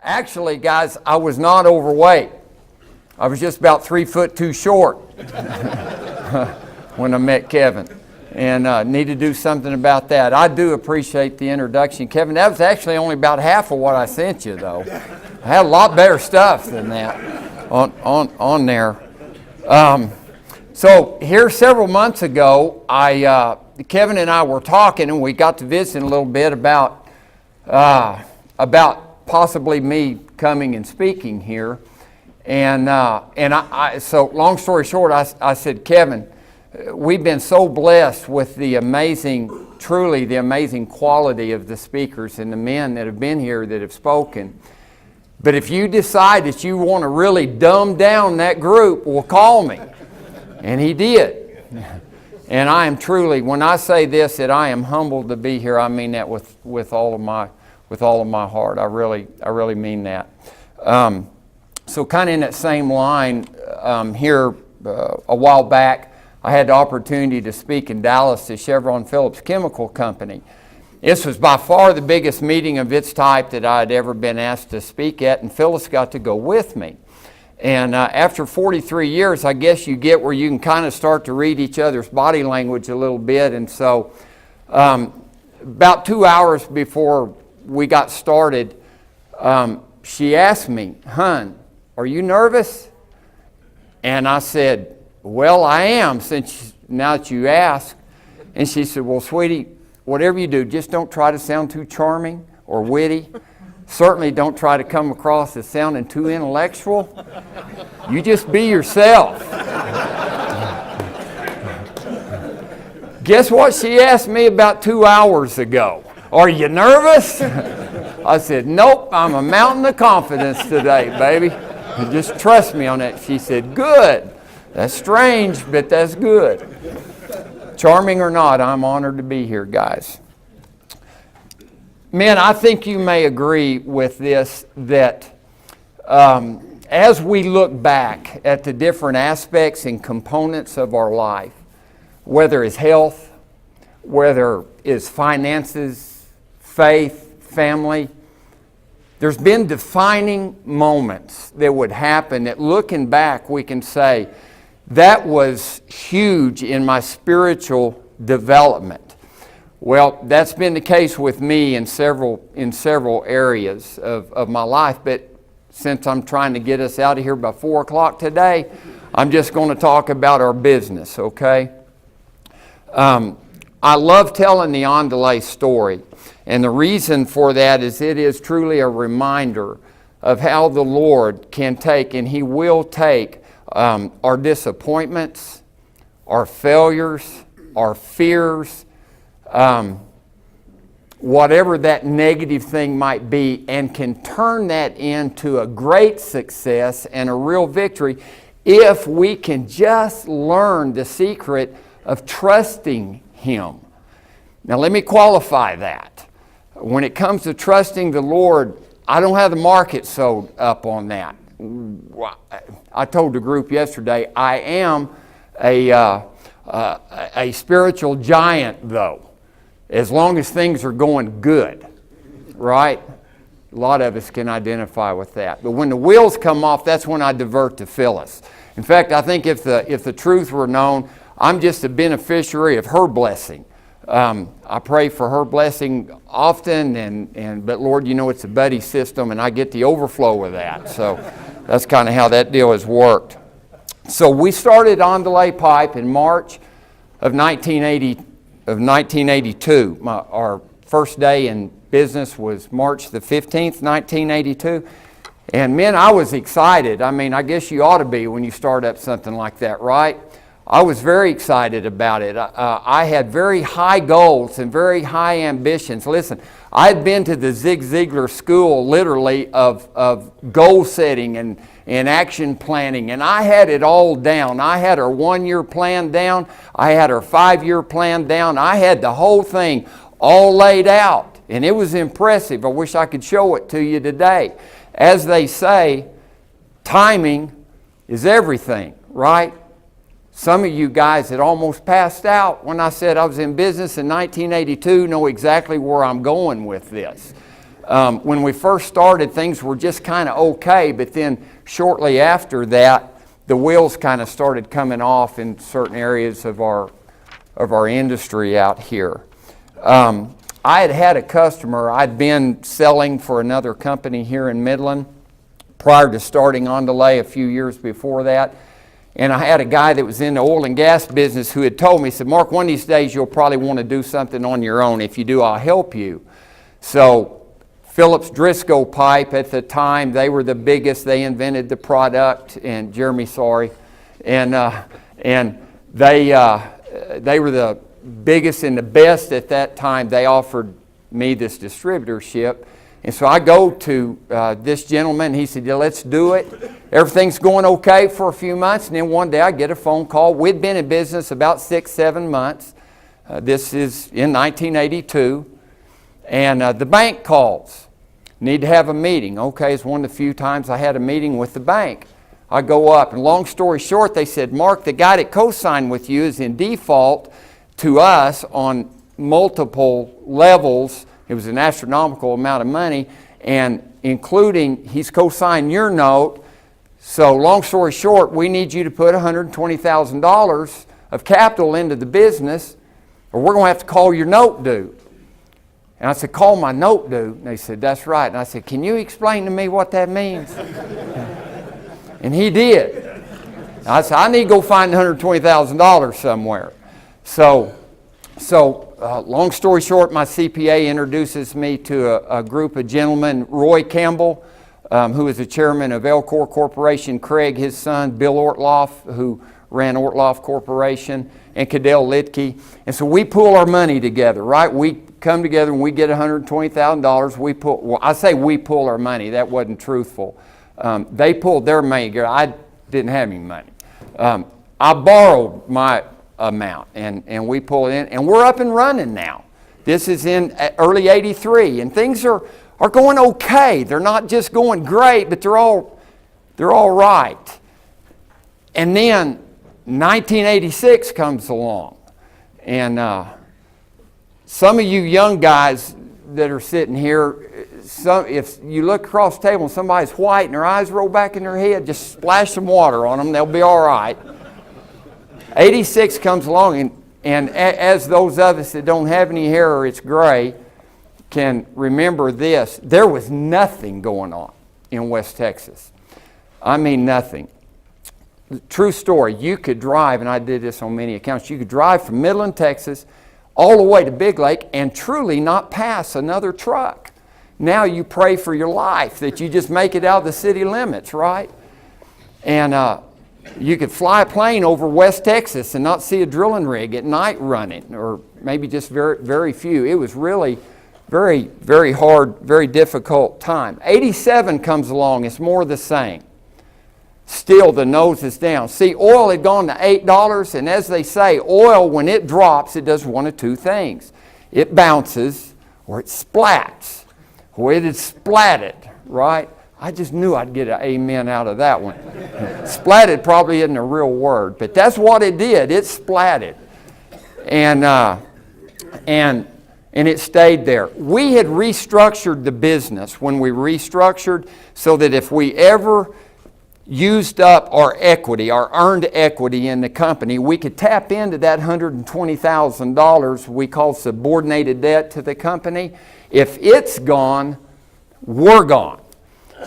Actually, guys, I was not overweight. I was just about 3 foot too short when I met Kevin, and need to do something about that. I do appreciate the introduction, Kevin. That was actually only about half of what I sent you, though. I had a lot better stuff than that on there. So here several months ago, Kevin and I were talking, and we got to visit a little bit about possibly me coming and speaking here. And so long story short, I said, Kevin, we've been so blessed with truly the amazing quality of the speakers and the men that have been here that have spoken. But if you decide that you want to really dumb down that group, well, call me. And he did. And I am truly, when I say this, that I am humbled to be here, I mean that with all of my heart. I really mean that. So kind of in that same line, here a while back, I had the opportunity to speak in Dallas to Chevron Phillips Chemical Company. This was by far the biggest meeting of its type that I had ever been asked to speak at, and Phyllis got to go with me. And after 43 years, I guess you get where you can kind of start to read each other's body language a little bit. And so about 2 hours before we got started, she asked me, "Hun, are you nervous?" And I said, "Well, I am, now that you ask." And she said, "Well, sweetie, whatever you do, just don't try to sound too charming or witty. Certainly don't try to come across as sounding too intellectual. You just be yourself." Guess what she asked me about 2 hours ago? "Are you nervous?" I said, "Nope, I'm a mountain of confidence today, baby. Just trust me on that." She said, "Good. That's strange, but that's good." Charming or not, I'm honored to be here, guys. Men, I think you may agree with this, that as we look back at the different aspects and components of our life, whether it's health, whether it's finances, faith, family, there's been defining moments that would happen that looking back we can say, that was huge in my spiritual development. Well, that's been the case with me in several areas of my life, but since I'm trying to get us out of here by 4 o'clock today, I'm just going to talk about our business, okay? I love telling the on-delay story, and the reason for that is it is truly a reminder of how the Lord can take, and He will take, our disappointments, our failures, our fears, whatever that negative thing might be, and can turn that into a great success and a real victory if we can just learn the secret of trusting Him. Now let me qualify that. When it comes to trusting the Lord, I don't have the market sold up on that. I told the group yesterday, I am a spiritual giant, though, as long as things are going good, right? A lot of us can identify with that. But when the wheels come off, that's when I divert to Phyllis. In fact, I think if the truth were known, I'm just a beneficiary of her blessing. I pray for her blessing often, but Lord, you know it's a buddy system, and I get the overflow of that. So that's kind of how that deal has worked. So we started On Delay Pipe in March of 1982. Our first day in business was March the 15th, 1982. And men, I was excited. I mean, I guess you ought to be when you start up something like that, right? I was very excited about it. I had very high goals and very high ambitions. Listen, I had been to the Zig Ziglar school, literally, of goal setting and action planning, and I had it all down. I had our 1-year plan down. I had our 5-year plan down. I had the whole thing all laid out, and it was impressive. I wish I could show it to you today. As they say, timing is everything, right? Some of you guys that almost passed out when I said I was in business in 1982 know exactly where I'm going with this. When we first started, things were just kind of okay, but then shortly after that, the wheels kind of started coming off in certain areas of our industry out here. I had a customer. I'd been selling for another company here in Midland prior to starting on delay a few years before that. And I had a guy that was in the oil and gas business who had told me, he said, Mark, one of these days you'll probably want to do something on your own. If you do, I'll help you. So Phillips Driscoll Pipe at the time, they were the biggest. They invented the product, and Jeremy, sorry. And they were the biggest and the best at that time. They offered me this distributorship. And so I go to this gentleman, and he said, yeah, let's do it. Everything's going okay for a few months, and then one day I get a phone call. We'd been in business about 6-7 months. This is in 1982. And the bank calls. Need to have a meeting. Okay, it's one of the few times I had a meeting with the bank. I go up, and long story short, they said, Mark, the guy that co-signed with you is in default to us on multiple levels. It was an astronomical amount of money, and including he's co-signed your note. So long story short, we need you to put $120,000 of capital into the business, or we're going to have to call your note due. And I said, call my note due. And they said, that's right. And I said, can you explain to me what that means? And he did. And I said, I need to go find $120,000 somewhere. So long story short, my CPA introduces me to a group of gentlemen, Roy Campbell, who is the chairman of Elcor Corporation, Craig, his son, Bill Ortloff, who ran Ortloff Corporation, and Cadell Litke. And so we pool our money together, right? We come together and we get $120,000. I say we pull our money. That wasn't truthful. They pulled their money together. I didn't have any money. I borrowed my amount, and we pull it in, and we're up and running now. This is in early '83, and things are going okay. They're not just going great, but they're all right. And then 1986 comes along, and some of you young guys that are sitting here, if you look across the table and somebody's white and their eyes roll back in their head, just splash some water on them, they'll be all right. 86 comes along, and as those of us that don't have any hair or it's gray can remember this, there was nothing going on in West Texas. I mean nothing. True story, you could drive, and I did this on many accounts, you could drive from Midland, Texas, all the way to Big Lake and truly not pass another truck. Now you pray for your life that you just make it out of the city limits, right? And you could fly a plane over West Texas and not see a drilling rig at night running, or maybe just very, very few. It was really very, very hard, very difficult time. 87 comes along, it's more the same. Still, the nose is down. See, oil had gone to $8, and as they say, oil, when it drops, it does one of two things. It bounces, or it splats. Well, it had splatted, right? I just knew I'd get an amen out of that one. Splatted probably isn't a real word, but that's what it did. It splatted. And it stayed there. We had restructured the business when we restructured so that if we ever used up our equity, our earned equity in the company, we could tap into that $120,000 we call subordinated debt to the company. If it's gone, we're gone.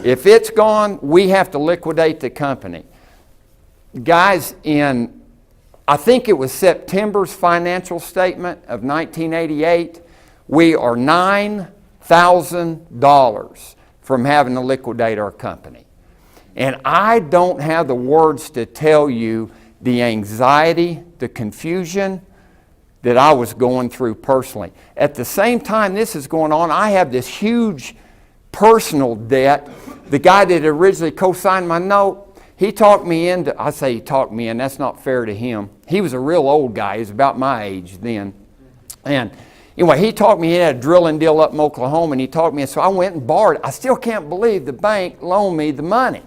If it's gone, we have to liquidate the company. Guys, I think it was September's financial statement of 1988, we are $9,000 from having to liquidate our company. And I don't have the words to tell you the anxiety, the confusion that I was going through personally. At the same time this is going on, I have this huge personal debt. The guy that originally co-signed my note, he talked me into, I say he talked me in, that's not fair to him. He was a real old guy, he was about my age then. And anyway, he talked me, he had a drilling deal up in Oklahoma, and he talked me, and so I went and borrowed. I still can't believe the bank loaned me the money.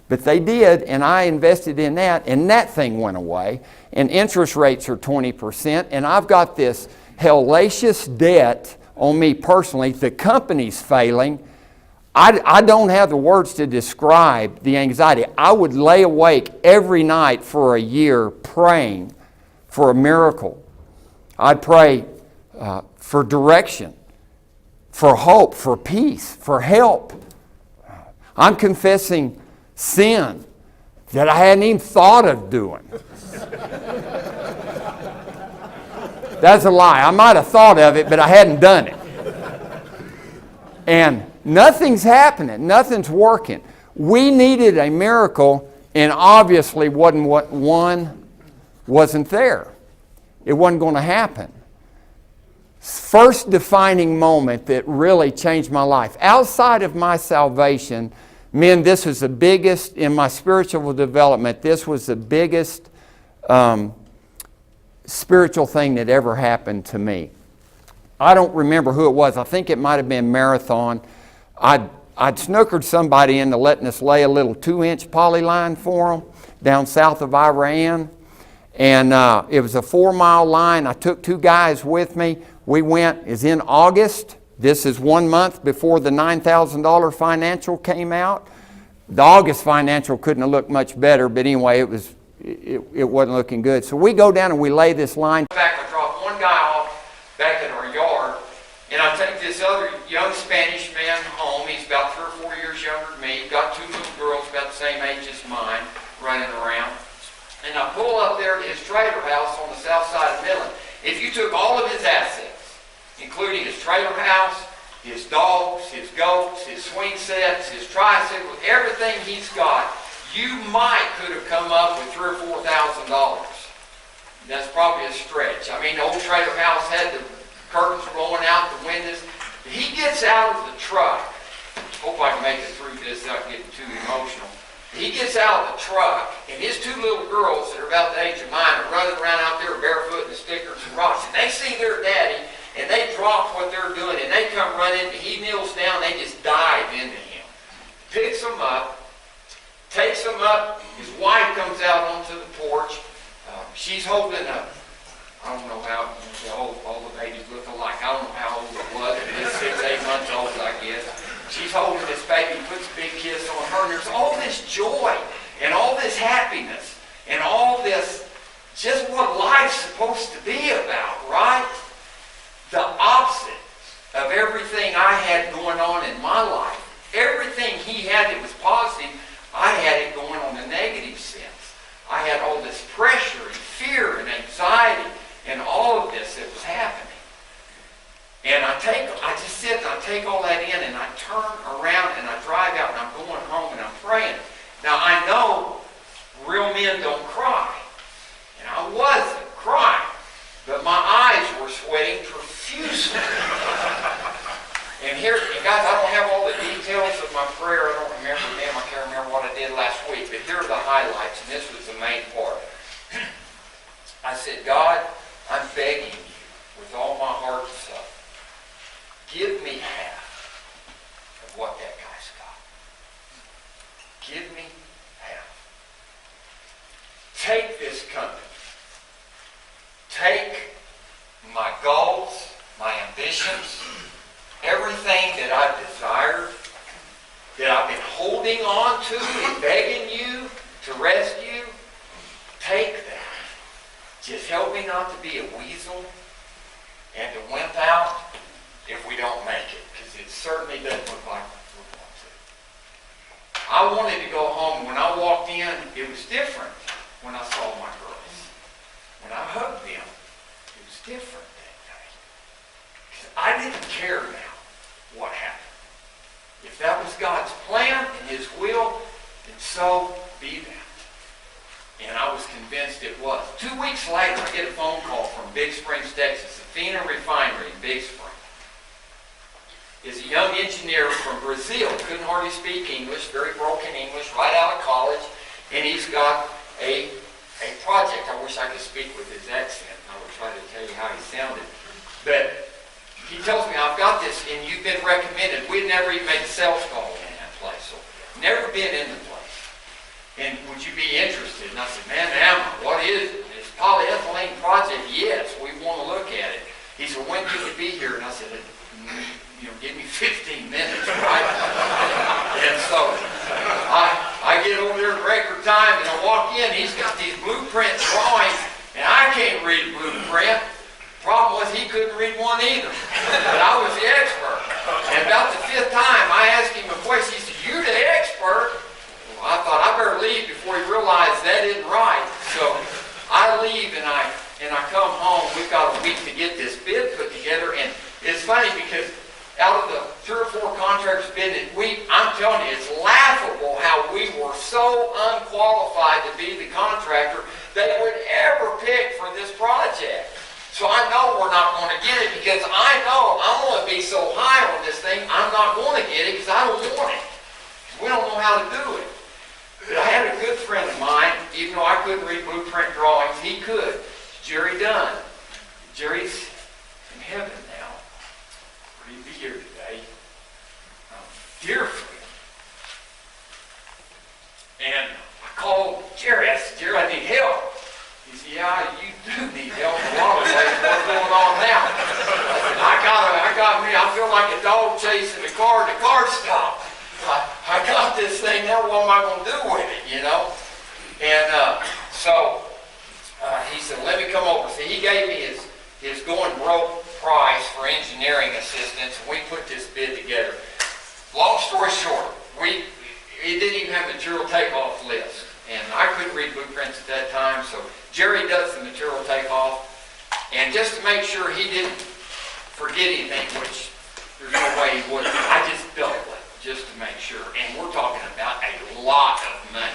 But they did, and I invested in that, and that thing went away. And interest rates are 20%, and I've got this hellacious debt on me personally. The company's failing. I don't have the words to describe the anxiety. I would lay awake every night for a year praying for a miracle. I'd pray for direction, for hope, for peace, for help. I'm confessing sin that I hadn't even thought of doing. That's a lie. I might have thought of it, but I hadn't done it. And nothing's happening. Nothing's working. We needed a miracle, and obviously wasn't there. It wasn't going to happen. First defining moment that really changed my life. Outside of my salvation, men, this was the biggest, in my spiritual development, this was the biggest spiritual thing that ever happened to me. I don't remember who it was. I think it might have been Marathon. I'd snookered somebody into letting us lay a little 2-inch polyline for them down south of Iran. And it was a 4-mile line. I took 2 guys with me. We went, it's in August. This is 1 month before the $9,000 financial came out. The August financial couldn't have looked much better, but anyway, it wasn't looking good. So we go down and we lay this line. Back, I drop one guy off back in our yard, and I take this other young Spanish man home. He's about 3 or 4 years younger than me. He's got 2 little girls about the same age as mine running around. And I pull up there to his trailer house on the south side of Midland. If you took all of his assets, including his trailer house, his dogs, his goats, his swing sets, his tricycles, everything he's got, you might could have come up with $3,000 or $4,000. That's probably a stretch. I mean, the old trailer house had the curtains blowing out the windows. He gets out of the truck. Hope I can make it through this without getting too emotional. He gets out of the truck, and his 2 little girls that are about the age of mine are running around out there barefoot in stickers and rocks, and they see their daddy, and they drop what they're doing, and they come running, and he kneels down, they just dive into him. Picks them up, takes them up, his wife comes out onto the porch. She's holding a, I don't know how, all the babies look alike. I don't know how old it was. It is 6, 8 months old, I guess. She's holding this baby, puts a big kiss on her, and there's all this joy and all this happiness and all this, just what life's supposed to be about, right? The opposite of everything I had going on in my life. Everything he had that was positive, I had it going on the negative sense. I had all this pressure and fear and anxiety and all of this that was happening. And I just sit and I take all that in and I turn around and I drive out and I'm going home and I'm praying. Now I know real men don't cry. And I wasn't crying. But my eyes were sweating profusely. And guys, I don't have all the details of my prayer. I don't remember them. I can't remember what I did last week. But here are the highlights, and this was the main part. I said, God, I'm begging you with all my heart and soul. Give me half of what that guy's got. Give me half. Take this company. Take my goals, my ambitions, everything that I've desired, that I've been holding on to and begging you to rescue. Take that. Just help me not to be a weasel and to wimp out if we don't make it, because it certainly doesn't look like we're going to. I wanted to go home. When I walked in, it was different when I saw my girls. When I hugged them, it was different that day. Because I didn't care now what happened. If that was God's plan and His will, then so be that. And I was convinced it was. 2 weeks later, I get a phone call from Big Springs, Texas, the Fina Refinery in Big Springs. Is a young engineer from Brazil, couldn't hardly speak English, very broken English, right out of college, and he's got a project. I wish I could speak with his accent. I would try to tell you how he sounded. But he tells me, I've got this, and you've been recommended. We'd never even made a sales call in that place. So never been in the place. And would you be interested? And I said, man, am I? What is it? It's polyethylene project. Yes, we want to look at it. He said, when can you be here? And I said, Give me 15 minutes, right? And so I get over there in record time, and I walk in. He's got these blueprint drawings, and I can't read a blueprint. Problem was, he couldn't read one either. But I was the expert. And about the 5th time, I asked him a question. He said, "You're the expert?" Well, I thought I better leave before he realized that isn't right. So I leave, and I come home. We've got a week to get this bid put together, and it's funny because out of the 3 or 4 contractors bidding, I'm telling you, it's laughable how we were so unqualified to be the contractor they would ever pick for this project. So I know we're not going to get it because I know I'm going to be so high on this thing, I'm not going to get it because I don't want it. We don't know how to do it. But I had a good friend of mine, even though I couldn't read blueprint drawings, he could. Jerry Dunn. Jerry's in heaven now. He'd be here today. Dear friend. And I called Jerry. I said, "Jerry, I need help." He said, "Yeah, you do need help in a lot of ways. What's going on now?" I said, I feel like a dog chasing a car. The car stopped. I got this thing now. What am I going to do with it, And so he said, "Let me come over." So he gave me his going broke price for engineering assistance, and we put this bid together. Long story short, it didn't even have a material takeoff list, and I couldn't read blueprints at that time, so Jerry does the material takeoff, and just to make sure he didn't forget anything, which there's no way he would, I just doubled it just to make sure, and we're talking about a lot of money.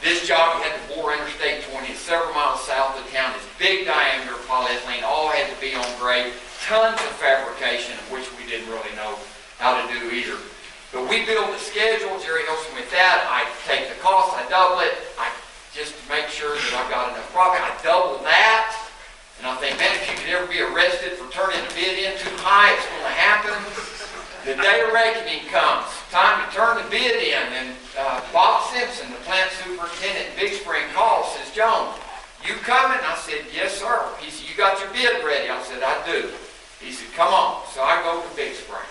This job, we had to bore Interstate 20, several miles south of town. This big diameter polyethylene, all had to be on grade. Tons of fabrication, of which we didn't really know how to do either. But we build the schedule. Jerry helps me with that. I take the cost, I double it. Just to make sure that I've got enough profit, I double that. And I think, man, if you could ever be arrested for turning a bid in too high, it's going to happen. The day of reckoning comes. Time to turn the bid in, and Bob Simpson, the plant superintendent in Big Spring, calls, says, "Jones, you coming?" I said, "Yes, sir." He said, "You got your bid ready?" I said, "I do." He said, "Come on." So I go to Big Spring.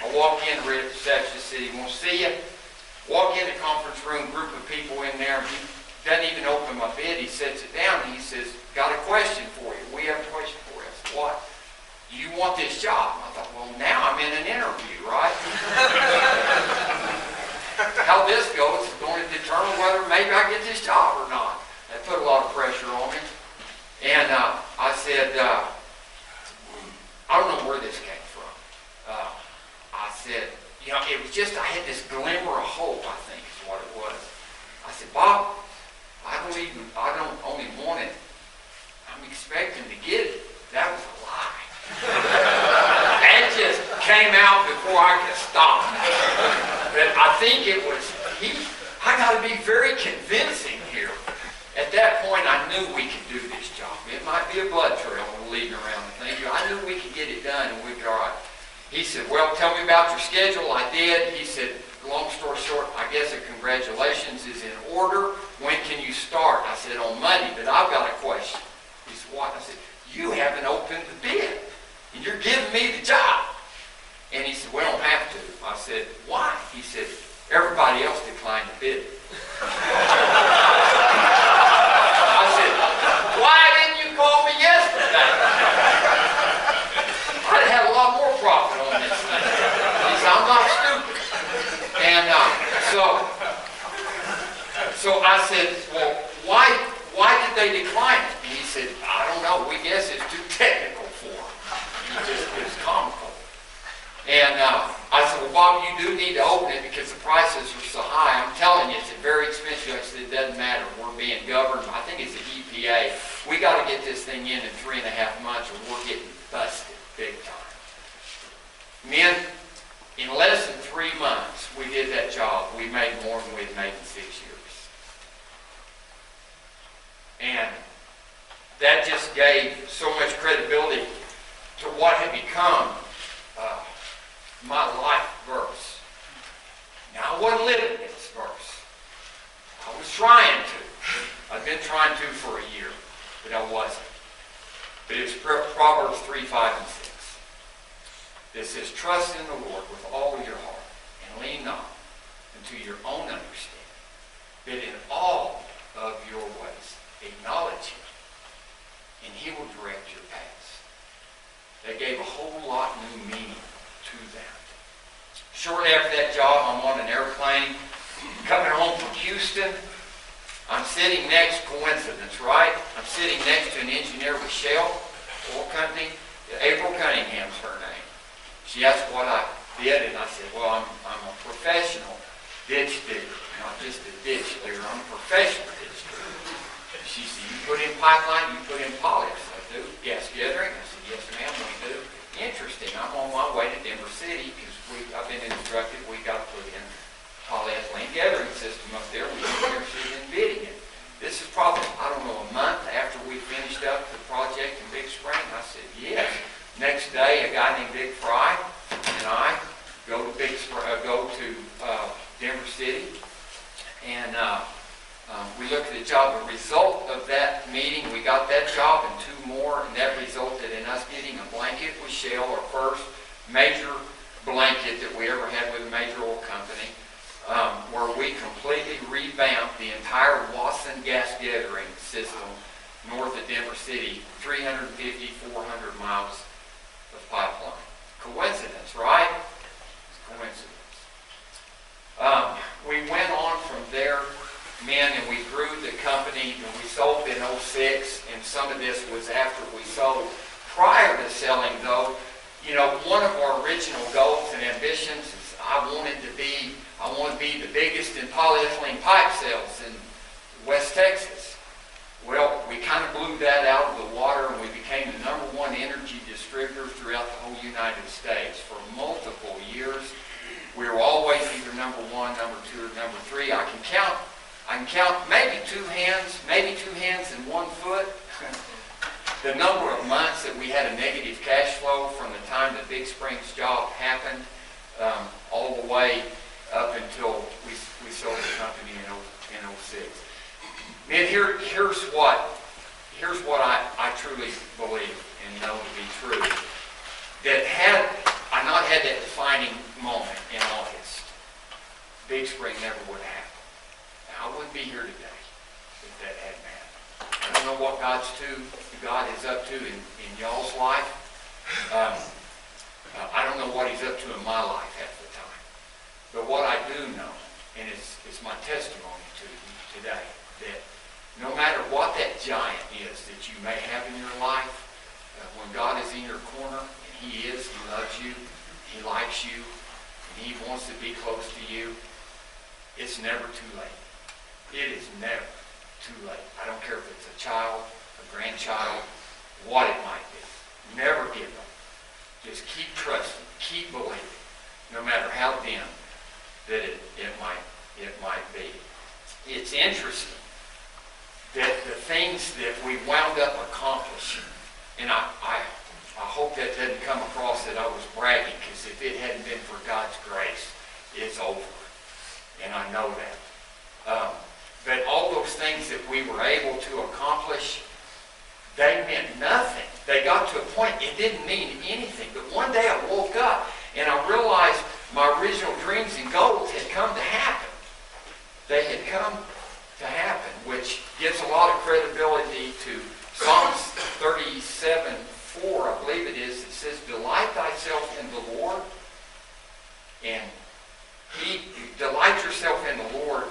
I walk in, the receptionist said, "He wants to see you." Walk in the conference room, group of people in there. He doesn't even open my bid. He sets it down, and he says, "Got a question for you. We have a question for you." I said, "What?" "You want this job?" I thought, well, now I'm in an interview, right? How this goes is going to determine whether maybe I get this job or not. That put a lot of pressure on me. And I said, I don't know where this came from. I said, it was just, I had this glimmer of hope, I think is what it was. I said, "Bob, I don't only want it, I'm expecting to get it." That was a lie. That just came out before I could stop. But I think it was, I got to be very convincing here. At that point, I knew we could do this job. It might be a blood trail we're leading around the thing. I knew we could get it done, and we'd be all right. He said, "Well, tell me about your schedule." I did. He said, "Long story short, I guess a congratulations is in order. When can you start?" I said, "On Monday, but I've got a question." He said, "What?" I said, "You haven't opened the bid, and you're giving me the job." And he said, "We don't have to." I said, "Why?" He said, "Everybody else declined to bid." I said, "Why didn't you call me yesterday? I'd have a lot more profit on this thing." He said, "I'm not stupid." And so I said, "Well, why did they decline it?" And he said, "I don't know. We guess it's too technical for them." It was comical. And I said, "Well, Bob, you do need to open it because the prices are so high. I'm telling you, it's very expensive." I said, "It doesn't matter. We're being governed. I think it's the EPA. We got to get this thing in 3.5 months or we're getting busted big time." Men, in less than 3 months, we did that job. We made more than we'd made in 6 years. And that just gave so much credibility to what had become my life verse. Now, I wasn't living this verse. I was trying to. I'd been trying to for a year, but I wasn't. But it was Proverbs 3, 5, and 6. that says, trust in the Lord with all your heart and lean not unto your own understanding, but in all of your ways acknowledge him, and he will direct your paths. They gave a whole lot new meaning to that. Shortly after that job, I'm on an airplane coming home from Houston. I'm sitting next, coincidence, right? I'm sitting next to an engineer with Shell Oil Company. April Cunningham's her name. She asked what I did, and I said, well, I'm a professional ditch digger, not just a ditch digger. I'm a professional ditch digger. She said, you put in pipeline, you put in polyps. I do. Gas gathering? I said, yes, ma'am, we do. Interesting. I'm on my way to Denver City because I've been instructed we got to put in polyethylene gathering system up there. We're interested in bidding it. This is probably, I don't know, a month after we finished up the project in Big Spring. I said, yes. Next day, a guy named Big Fry and I go to Denver City, and we looked at the job. The result of that meeting, we got that job and two more, and that resulted in us getting a blanket with Shell, our first major blanket that we ever had with a major oil company, where we completely revamped the entire Wasson gas gathering system north of Denver City, 350, 400 miles of pipeline. Coincidence, right? Coincidence. We went on from there, men, and we grew the company, and we sold in '06, and some of this was after we sold. Prior to selling, though, you know, one of our original goals and ambitions is I want to be the biggest in polyethylene pipe sales in West Texas. Well, we kind of blew that out of the water, and we became the #1 energy distributor throughout the whole United States for multiple years. We were always either #1, #2, or #3. I can count maybe two hands and 1 foot. The number of months that we had a negative cash flow from the time the Big Springs job happened, all the way up until we sold the company in '06. And here's what I truly believe and know to be true. That had I not had that defining moment in August, Big Spring never would have happened. Now, I wouldn't be here today if that hadn't happened. I don't know what God is up to in y'all's life. I don't know what he's up to in my life half the time. But what I do know, and it's my testimony to you today, that no matter what that giant is that you may have in your life, when God is in your corner, and he is, he loves you, he likes you, and he wants to be close to you, it's never too late. It is never too late. I don't care if it's a child, a grandchild, what it might be. Never give up. Just keep trusting, keep believing, no matter how dim that it might be. It's interesting that the things that we wound up accomplishing, and I hope that doesn't come across that I was bragging, because if it hadn't been for God's grace, it's over. And I know that. But all those things that we were able to accomplish, they meant nothing. They got to a point it didn't mean anything. But one day I woke up and I realized my original dreams and goals had come to happen. They had come to happen, which gives a lot of credibility to Psalms 37:4, I believe it is. It says, delight thyself in the Lord, and delight yourself in the Lord,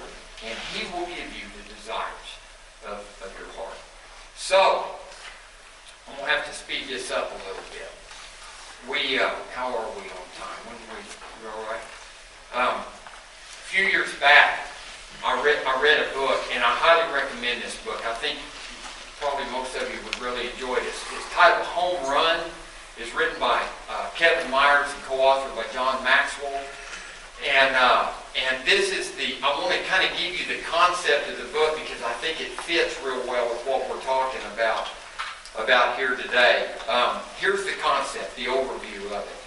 and he will give you the desires of your heart. So, I'm going to have to speed this up a little bit. How are we on time? We're all right? A few years back, I read a book, and I highly recommend this book. I think probably most of you would really enjoy this. It's titled Home Run. It's written by Kevin Myers and co-authored by John Maxwell. And this is I want to kind of give you the concept of the book because I think it fits real well with what we're talking about here today. Here's the concept, the overview of it.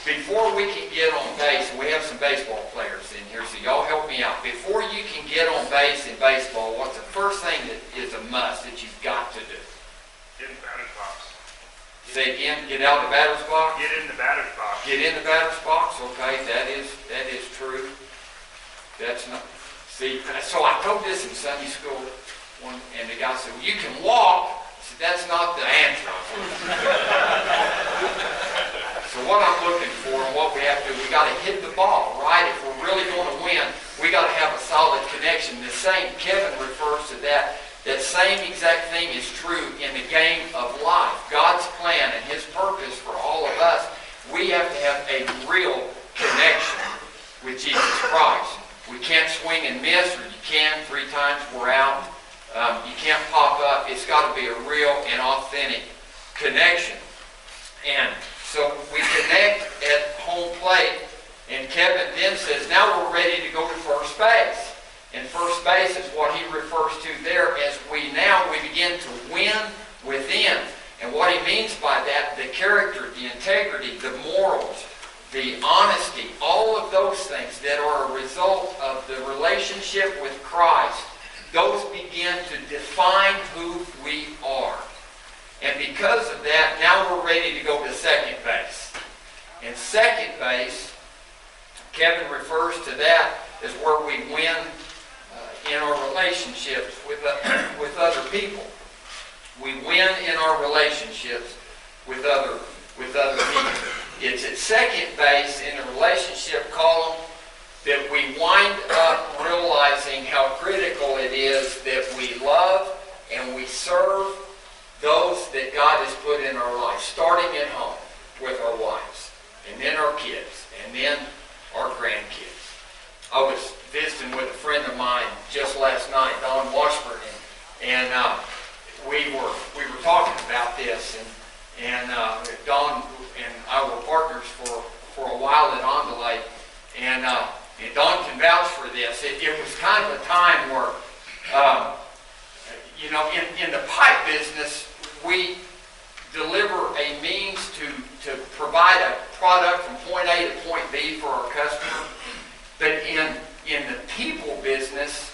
Before we can get on base, and we have some baseball players in here, so y'all help me out. Before you can get on base in baseball, what's the first thing that is a must that you've got to do? Get in the batter's box. Say again, get out of the batter's box? Get in the batter's box. Get in the batter's box, okay, that is true. That's not, see, so I told this in Sunday school, and the guy said, well, you can walk. I said, that's not the answer. So what I'm looking for and what we have to do, we got to hit the ball, right? If we're really going to win, we got to have a solid connection. The same, Kevin refers to that. That same exact thing is true in the game of life. God's plan and His purpose for all of us, we have to have a real connection with Jesus Christ. We can't swing and miss, or you can 3 times, we're out. You can't pop up. It's got to be a real and authentic connection. And so we connect at home plate, and Kevin then says, now we're ready to go to first base. And first base is what he refers to there as we begin to win within. And what he means by that, the character, the integrity, the morals, the honesty, all of those things that are a result of the relationship with Christ, those begin to define who we are. And because of that, now we're ready to go to second base. And second base, Kevin refers to that as where we win in our relationships with other people. We win in our relationships with other people. It's at second base in the relationship column that we wind up realizing how critical it is that we love and we serve those that God has put in our life, starting at home with our wives, and then our kids, and then our grandkids. I was visiting with a friend of mine just last night, Don Washburn, and we were talking about this, and Don and I were partners for a while at Andale, and Don can vouch for this. It was kind of a time where, in the pipe business, we deliver a means to provide a product from point A to point B for our customer. But in the people business,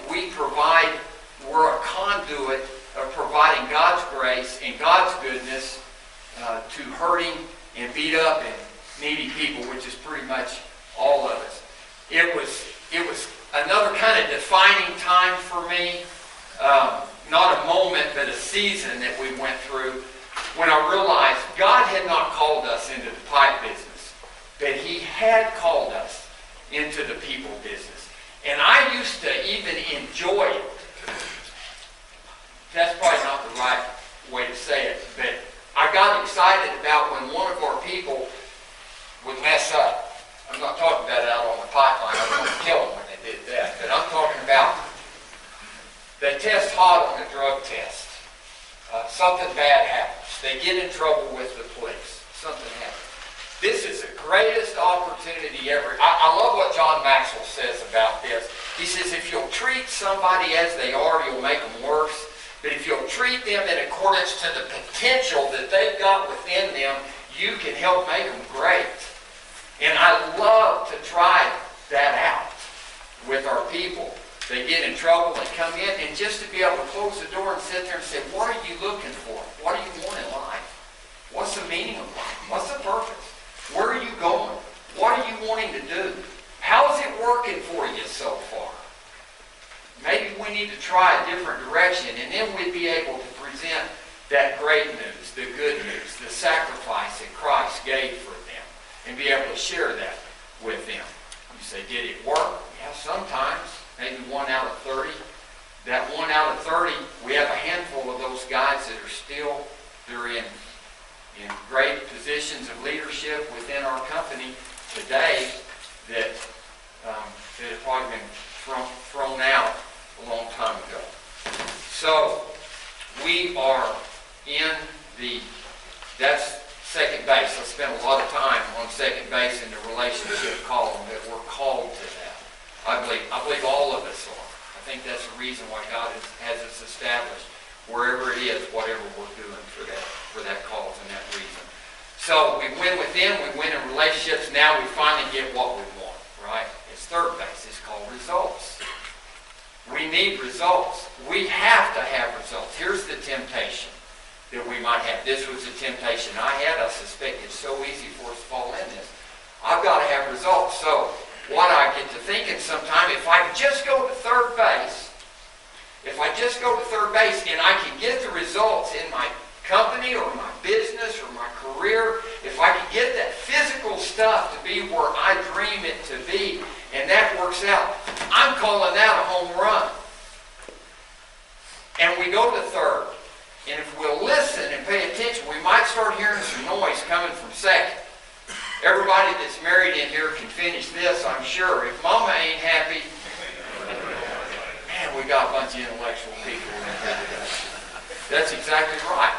we're a conduit of providing God's grace and God's goodness to hurting and beat up and needy people, which is pretty much all of us. It was another kind of defining time for me, not a moment, but a season that we went through when I realized God had not called us into the pipe business, but He had called us into the people business. And I used to even enjoy it. That's probably not the right way to say it, but I got excited about when one of our people would mess up. I'm not talking about it out on the pipeline. I was going to kill them when they did that. But I'm talking about they test hot on the drug test. Something bad happens. They get in trouble with the police. Something happens. This is the greatest opportunity ever. I love what John Maxwell says about this. He says, if you'll treat somebody as they are, you'll make them worse. But if you'll treat them in accordance to the potential that they've got within them, you can help make them great. And I love to try that out with our people. They get in trouble, they come in, and just to be able to close the door and sit there and say, what are you looking for? What do you want in life? What's the meaning of life? What's the purpose? Where are you going? What are you wanting to do? How's it working for you so far? Maybe we need to try a different direction, and then we'd be able to present that great news, the good news, the sacrifice that Christ gave for them, and be able to share that with them. You say, did it work? Yeah, sometimes. Maybe 1 out of 30. That 1 out of 30, we have a handful of those guys that are still, they're in great positions of leadership within our company today that have probably been thrown out a long time ago. So we are in that's second base. I spent a lot of time on second base in the relationship column that we're called to that. I believe all of us are. I think that's the reason why God has us established wherever it is, whatever we're doing for that cause and that reason. So we win within, we win in relationships. Now we finally get what we want, right? It's third base. It's called results. We need results. We have to have results. Here's the temptation. that we might have. This was a temptation I had. I suspect it's so easy for us to fall in this. I've got to have results. So what I get to thinking sometime, if I just go to third base, and I can get the results in my company or my business or my career, if I can get that physical stuff to be where I dream it to be, and that works out, I'm calling that a home run. And we go to third. And if we'll listen and pay attention, we might start hearing some noise coming from second. Everybody that's married in here can finish this, I'm sure. If Mama ain't happy, man, we got a bunch of intellectual people in here today. That's exactly right.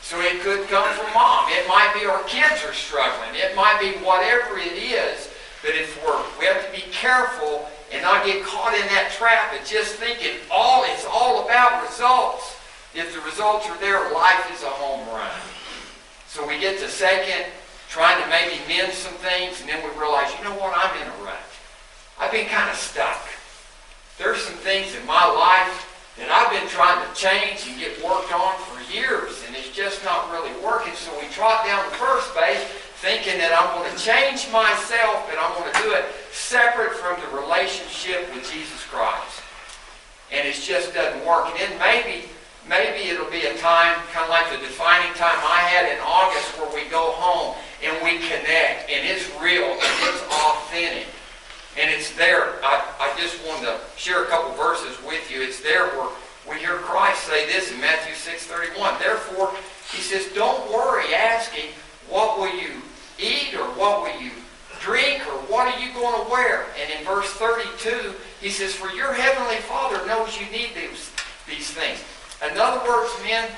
So it could come from Mom. It might be our kids are struggling. It might be whatever it is. But we have to be careful and not get caught in that trap of just thinking it's all about results. If the results are there, life is a home run. So we get to second, trying to maybe mend some things, and then we realize, you know what, I'm in a rut. I've been kind of stuck. There's some things in my life that I've been trying to change and get worked on for years, and it's just not really working. So we trot down the first base thinking that I'm going to change myself, and I'm going to do it separate from the relationship with Jesus Christ. And it just doesn't work. And then maybe it'll be a time, kind of like the defining time I had in August, where we go home and we connect, and it's real, and it's authentic. And it's there. I just wanted to share a couple verses with you. It's there where we hear Christ say this in Matthew 6:31. Therefore, he says, don't worry asking, what will you eat, or what will you drink, or what are you going to wear? And in verse 32, he says, for your heavenly Father knows you need these things. In other words, men,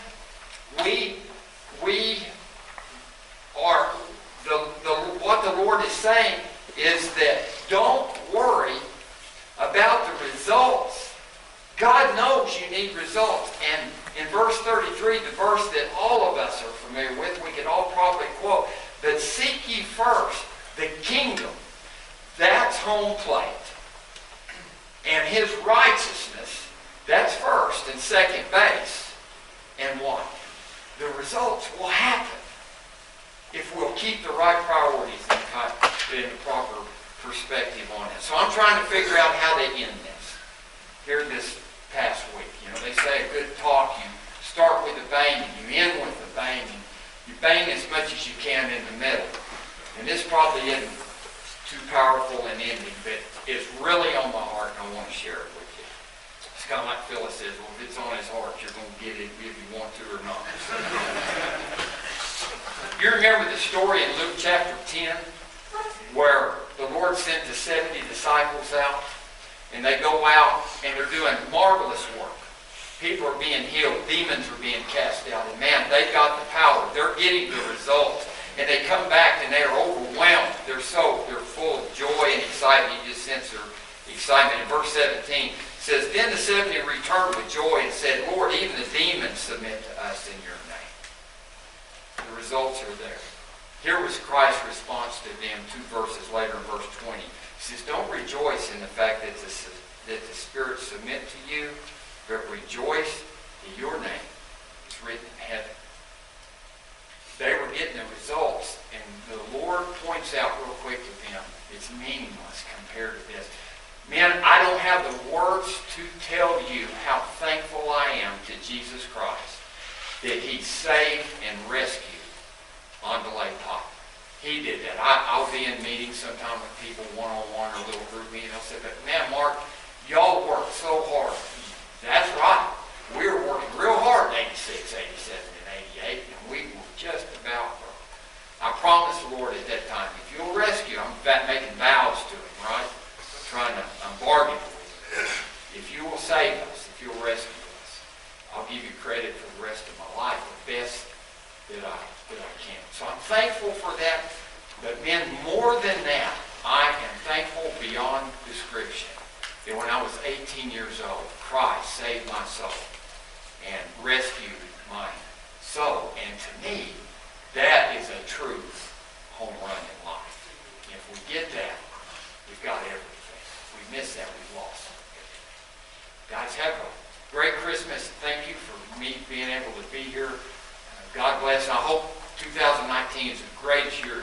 we are, what the Lord is saying is that don't worry about the results. God knows you need results. And in verse 33, the verse that all of us are familiar with, we could all probably quote, but seek ye first the kingdom. That's home plate. And his righteousness, that's first and second base. And what? The results will happen if we'll keep the right priorities in the proper perspective on it. So I'm trying to figure out how to end this. Here this past week, they say a good talk, you start with a bang and you end with a bang, and you bang as much as you can in the middle. And this probably isn't too powerful an ending, but it's really on my heart, and I want to share it with you. It's kind of like Phyllis says, well, if it's on his heart, you're going to get it if you want to or not. You remember the story in Luke chapter 10 where the Lord sent the 70 disciples out, and they go out and they're doing marvelous work. People are being healed. Demons are being cast out. And man, they've got the power. They're getting the results. And they come back and they are overwhelmed. They're full of joy and excitement. You just sense their excitement. In verse 17 it says, then the 70 returned with joy and said, Lord, even the demons submit to us in your name. The results are there. Here was Christ's response to them 2 verses later in verse 20. He says, don't rejoice in the fact that the spirits submit to you, but rejoice that your name is written in heaven. They were getting the results, and the Lord points out real quick to them, it's meaningless compared to this. Man, I don't have the words to tell you how thankful I am to Jesus Christ that he saved and rescued on delayed pot. He did that. I'll be in meetings sometime with people one-on-one or little group meetings. I'll say, but man, Mark, y'all worked so hard. That's right. We were working real hard in 86, 87, and 88, and we were just about broke. I promised the Lord at that time, if you'll rescue, I'm making vows to him, right? I'm bargaining with him. If you will save us, if you'll rescue us, I'll give you credit for the rest of my life, the best that I can. So I'm thankful for that. But men, more than that, I am thankful beyond description that when I was 18 years old, Christ saved my soul and rescued my soul. And to me, that is a true home run in life. If we get that, we've got everything. If we miss that, we've lost everything. Guys, have a great Christmas. Thank you for me being able to be here God bless. And I hope 2019 is the greatest year